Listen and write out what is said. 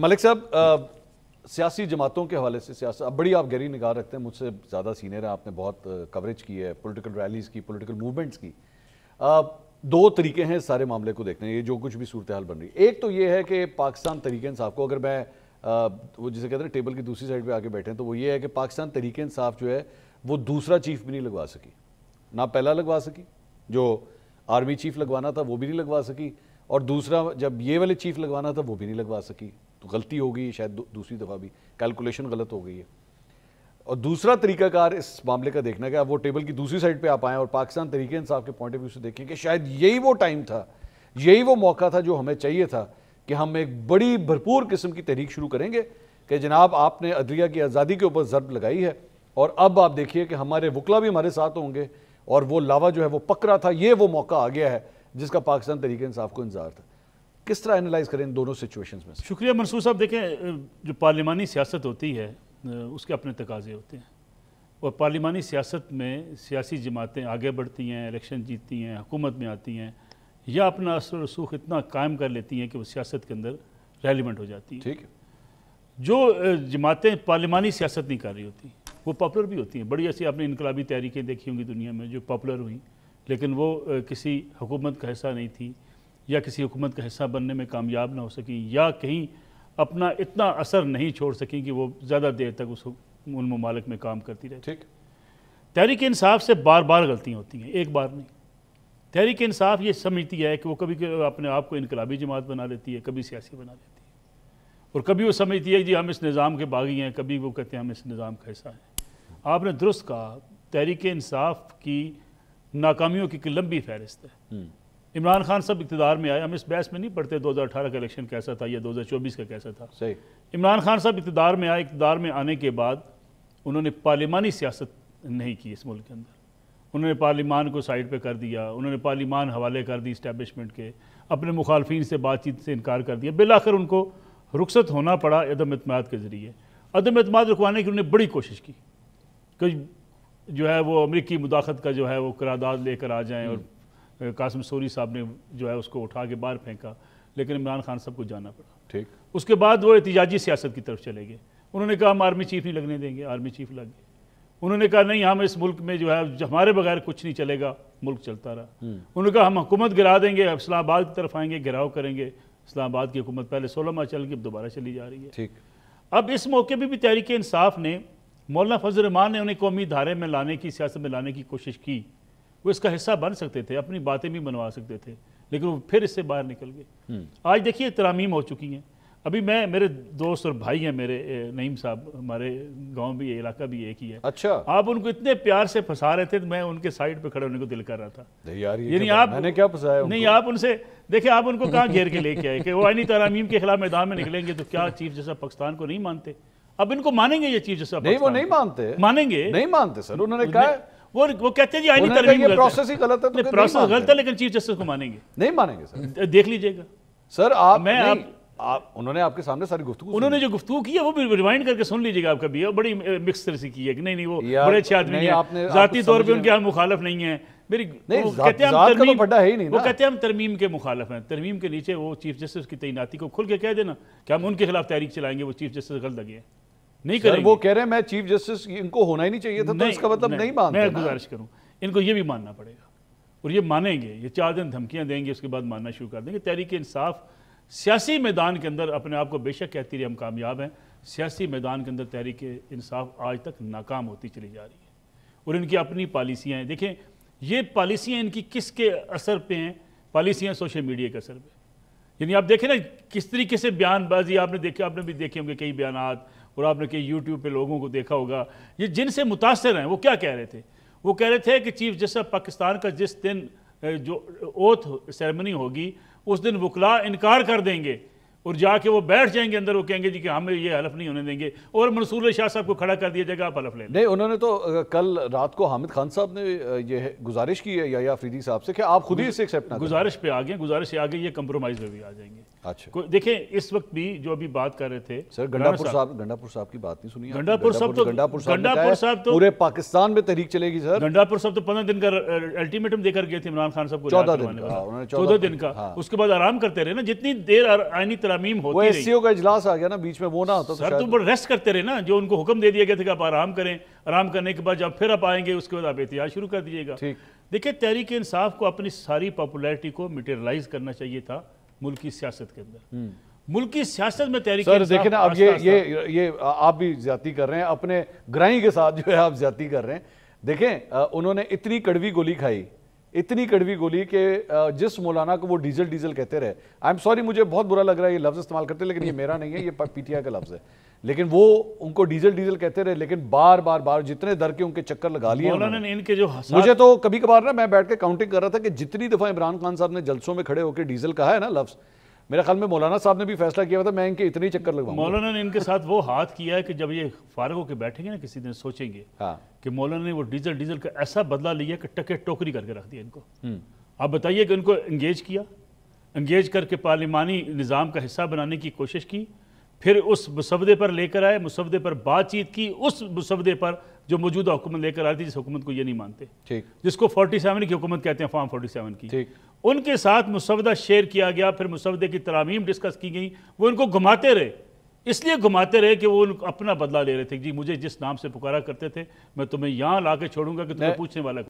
ملک صاحب سیاسی جماعتوں کے حوالے سے سیاست اب بڑی آپ گہری نگاہ رکھتے ہیں، مجھ سے زیادہ سینئر ہیں، آپ نے بہت کوریج کی ہے پولیٹیکل ریلیز کی، پولیٹیکل موومنٹس کی. دو طریقے ہیں سارے معاملے کو دیکھنے، یہ جو کچھ بھی صورتحال بن رہی ہے. ایک تو یہ ہے کہ پاکستان تحریک انصاف کو، اگر میں وہ جسے کہتے ہیں ٹیبل کی دوسری سائڈ پہ آ کے بیٹھے ہیں، تو وہ یہ ہے کہ پاکستان تحریک انصاف جو ہے وہ دوسرا چیف بھی نہیں لگوا سکی، نہ پہلا لگوا سکی، جو آرمی چیف لگوانا تھا وہ بھی نہیں لگوا سکی، اور دوسرا جب یہ والے چیف لگوانا تھا وہ بھی نہیں لگوا سکی. تو غلطی ہو گئی شاید، دوسری دفعہ بھی کیلکولیشن غلط ہو گئی ہے. اور دوسرا طریقہ کار اس معاملے کا دیکھنا کہ وہ ٹیبل کی دوسری سائڈ پہ آپ آئیں اور پاکستان تحریک انصاف کے پوائنٹ آف ویو سے دیکھیں کہ شاید یہی وہ ٹائم تھا، یہی وہ موقع تھا جو ہمیں چاہیے تھا کہ ہم ایک بڑی بھرپور قسم کی تحریک شروع کریں گے کہ جناب آپ نے عدلیہ کی آزادی کے اوپر ضرب لگائی ہے، اور اب آپ دیکھیے کہ ہمارے وکلا بھی ہمارے ساتھ ہوں گے، اور وہ لاوا جو ہے وہ پکڑا تھا. یہ وہ موقع آ گیا ہے جس کا پاکستان تحریک انصاف کو انتظار تھا. کس طرح انالائز کریں ان دونوں سچویشنز میں؟ شکریہ منصور صاحب. دیکھیں، جو پارلیمانی سیاست ہوتی ہے اس کے اپنے تقاضے ہوتے ہیں، اور پارلیمانی سیاست میں سیاسی جماعتیں آگے بڑھتی ہیں، الیکشن جیتتی ہیں، حکومت میں آتی ہیں، یا اپنا اثر و رسوخ اتنا قائم کر لیتی ہیں کہ وہ سیاست کے اندر ریلیونٹ ہو جاتی ہیں. ٹھیک ہے. جو جماعتیں پارلیمانی سیاست نہیں کر رہی ہوتی وہ پاپولر بھی ہوتی ہیں. بڑی ایسی آپ نے انقلابی تحریکیں دیکھی ہوں گی دنیا میں جو پاپولر ہوئیں، لیکن وہ کسی حکومت کا حصہ نہیں تھی، یا کسی حکومت کا حصہ بننے میں کامیاب نہ ہو سکیں، یا کہیں اپنا اتنا اثر نہیں چھوڑ سکیں کہ وہ زیادہ دیر تک ان ممالک میں کام کرتی رہتی. ٹھیک. تحریک انصاف سے بار بار غلطیاں ہوتی ہیں، ایک بار نہیں. تحریک انصاف یہ سمجھتی ہے کہ وہ کبھی اپنے آپ کو انقلابی جماعت بنا لیتی ہے، کبھی سیاسی بنا لیتی ہے، اور کبھی وہ سمجھتی ہے کہ جی ہم اس نظام کے باغی ہیں، کبھی وہ کہتے ہیں ہم اس نظام کا حصہ ہیں. آپ نے درست کہا، تحریک انصاف کی ناکامیوں کی لمبی فہرست ہے. عمران خان صاحب اقتدار میں آئے، ہم اس بحث میں نہیں پڑھتے 2018 کا الیکشن کیسا تھا یا 2024 کا کیسا تھا. صحیح. عمران خان صاحب اقتدار میں آئے، اقتدار میں آنے کے بعد انہوں نے پارلیمانی سیاست نہیں کی اس ملک کے اندر. انہوں نے پارلیمان کو سائیڈ پہ کر دیا، انہوں نے پارلیمان حوالے کر دی اسٹیبلشمنٹ کے، اپنے مخالفین سے بات چیت سے انکار کر دیا. بالآخر ان کو رخصت ہونا پڑا عدم اعتماد کے ذریعے. عدم اعتماد رکوانے کی انہوں نے بڑی کوشش کی کہ جو ہے وہ امریکی مداخلت کا جو ہے وہ قرارداد لے کر آ جائیں، اور قاسم سوری صاحب نے جو ہے اس کو اٹھا کے باہر پھینکا، لیکن عمران خان صاحب کو جانا پڑا. ٹھیک. اس کے بعد وہ احتجاجی سیاست کی طرف چلے گئے. انہوں نے کہا ہم آرمی چیف نہیں لگنے دیں گے، آرمی چیف لگ گئے. انہوں نے کہا نہیں، ہم اس ملک میں جو ہے ہمارے بغیر کچھ نہیں چلے گا، ملک چلتا رہا. انہوں نے کہا ہم حکومت گرا دیں گے، اسلام آباد کی طرف آئیں گے، گھیراؤ کریں گے. اسلام آباد کی حکومت پہلے 16 ماہ چل گئی، اب دوبارہ چلی جا رہی ہے. ٹھیک. اب اس موقع پہ بھی تحریک انصاف نے، مولانا فضل الرحمان نے انہیں قومی دھارے میں لانے کی، سیاست میں لانے کی کوشش کی. وہ اس کا حصہ بن سکتے تھے، اپنی باتیں بھی منوا سکتے تھے، لیکن وہ پھر اس سے باہر نکل گئے. آج دیکھیے ترامیم ہو چکی ہیں. ابھی میرے دوست اور بھائی ہیں میرے، نعیم صاحب، ہمارے گاؤں بھی علاقہ بھی ایک ہی ہے. اچھا. آپ ان کو اتنے پیار سے پھنسا رہے تھے، میں ان کے سائیڈ پہ کھڑے ہونے کو دل کر رہا تھا. یعنی آپ میں نے کیا پھنسایا؟ نہیں، آپ ان سے دیکھیں، آپ ان کو کہاں گھیر کے لے کے آئے کہ وہ آئینی ترامیم کے خلاف میدان میں نکلیں گے. تو کیا چیف جسٹس پاکستان کو نہیں مانتے؟ اب ان کو مانیں گے یہ چیف جسٹس؟ نہیں، وہ نہیں مانتے. مانیں گے؟ نہیں مانتے سر. انہوں نے کہا وہ کہتے ہیں جی آئینی ترمیم غلط ہے. پروسیس ہی غلط ہے. پروسیس غلط ہے، لیکن چیف جسٹس کو مانیں گے؟ نہیں مانیں گے سر. دیکھ لیجئے گا سر. انہوں نے آپ کے سامنے ساری گفتگو، انہوں نے جو گفتگو کی ہے وہ بھی ریوائنڈ کر کے سن لیجئے گا. آپ کبھی بڑی مکس طرح سے کی ہے کہ نہیں وہ بڑے اچھے آدمی ہیں، ذاتی طور پہ ان کے ہم مخالف نہیں ہیں. وہ کہتے ہیں ہم ترمیم کے مخالف ہیں. ترمیم کے نیچے وہ چیف جسٹس کی تعیناتی کو کھل کے کہہ دینا کہ ہم ان کے خلاف تحریک چلائیں گے، وہ چیف جسٹس غلط لگے ہیں، نہیں کریں گے. وہ کہہ رہے ہیں میں چیف جسٹس ان کو ہونا ہی نہیں چاہیے تھا، تو اس کا مطلب نہیں مانتے. میں گزارش کروں ان کو یہ بھی ماننا پڑے گا، اور یہ مانیں گے. یہ 4 دن دھمکیاں دیں گے، اس کے بعد ماننا شروع کر دیں گے. تحریک انصاف سیاسی میدان کے اندر اپنے آپ کو بے شک کہتی رہی ہم کامیاب ہیں. سیاسی میدان کے اندر تحریک انصاف آج تک ناکام ہوتی چلی جا رہی ہے، اور ان کی اپنی پالیسیاں ہیں. دیکھیں یہ پالیسیاں ان کی کس کے اثر پہ ہیں؟ پالیسیاں سوشل میڈیا کے اثر پہ. یعنی آپ دیکھیں نا کس طریقے سے بیان بازی آپ نے بھی دیکھے ہوں گے کئی بیانات، اور آپ نے کئی یوٹیوب پہ لوگوں کو دیکھا ہوگا یہ جن سے متاثر ہیں. وہ کیا کہہ رہے تھے؟ وہ کہہ رہے تھے کہ چیف جسٹس پاکستان کا جس دن جو اوتھ سیرمنی ہوگی اس دن وکلا انکار کر دیں گے، اور جا کے وہ بیٹھ جائیں گے اندر. وہ کہیں گے جی کہ ہمیں یہ حلف نہیں ہونے دیں گے، اور منصور شاہ صاحب کو کھڑا کر دیا جائے گا آپ حلف لیں. نہیں، انہوں نے تو کل رات کو حامد خان صاحب نے یہ گزارش کی ہے یا افریدی صاحب سے کہ آپ خود ہی اسے ایکسیپٹ نہ کریں. گزارش پہ آ گئے، گزارش سے آگے یہ کمپرومائز پہ بھی آ جائیں گے. اچھا دیکھیں اس وقت بھی جو ابھی بات کر رہے تھے سر گنڈاپور صاحب کی بات نہیں سنی آپ نے؟ گنڈاپور صاحب تو گنڈاپور گنڈاپور صاحب پورے پاکستان میں تحریک چلے گی سر. گنڈاپور صاحب تو 15 دن کا الٹیمیٹم دے کر گئے تھے عمران خان صاحب کو 14 دن کا. اس کے بعد آرام کرتے رہے نا, جتنی دیر آئینی ترامیم ہوتی رہی. ایس سی او کا اجلاس آ گیا نا بیچ میں, وہ نہ ہوتا سر تو ریسٹ کرتے رہے نا, جو ان کو حکم دے دیا گیا تھا کہ آپ آرام کریں, آرام کرنے کے بعد جب پھر آپ آئیں گے اس کے بعد آپ احتجاج شروع کر دیجیے گا. دیکھیں تحریک انصاف کو اپنی ساری پاپولیرٹی کو میٹیریلائز کرنا چاہیے تھا ملکی سیاست کے اندر. ملکی سیاست میں تحریک سر دیکھیں نا, اب یہ آپ بھی زیادتی کر رہے ہیں اپنے گرائیں کے ساتھ, جو ہے آپ زیادتی کر رہے ہیں. دیکھیں انہوں نے اتنی کڑوی گولی کھائی, اتنی کڑوی گولی کہ جس مولانا کو وہ ڈیزل کہتے رہے, آئی ایم سوری مجھے بہت برا لگ رہا ہے یہ لفظ استعمال کرتے, لیکن یہ میرا نہیں ہے, یہ پی ٹی آئی کا لفظ ہے, لیکن وہ ان کو ڈیزل کہتے رہے, لیکن بار جتنے در کے ان کے چکر لگا لیے مولانا نے ان کے جو مجھے تو کبھی کبھار نا میں بیٹھ کے کاؤنٹنگ کر رہا تھا کہ جتنی دفعہ عمران خان صاحب نے جلسوں میں کھڑے ہو کے ڈیزل کہا ہے نا لفظ, میرے خیال میں مولانا صاحب نے بھی فیصلہ کیا تھا میں ان کے اتنے چکر لگواؤں. مولانا نے ان کے ساتھ وہ ہاتھ کیا ہے کہ جب یہ فارغ ہو کے بیٹھیں گے نا کسی دن سوچیں گے کہ مولانا نے وہ ڈیزل کا ایسا بدلہ لیا کہ ٹکے ٹوکری کر کے رکھ دیا ان کو. آپ بتائیے کہ ان کو انگیج کر کے پارلیمانی نظام کا حصہ بنانے کی کوشش کی, پھر اس مسودے پر لے کر آئے, مسودے پر بات چیت کی, اس مسودے پر جو موجودہ حکومت لے کر آئی تھی جس حکومت کو یہ نہیں مانتے, جس کو 47 کی حکومت کہتے ہیں, فارم 47 کی, ان کے ساتھ مسودہ شیئر کیا گیا, پھر مسودے کی ترامیم ڈسکس کی گئی, وہ ان کو گھماتے رہے, اس لیے گھماتے رہے کہ وہ اپنا بدلہ لے رہے تھے. جی مجھے جس نام سے پکارا کرتے تھے میں تمہیں یہاں لا کے چھوڑوں گا کہ تمہیں پوچھنے والا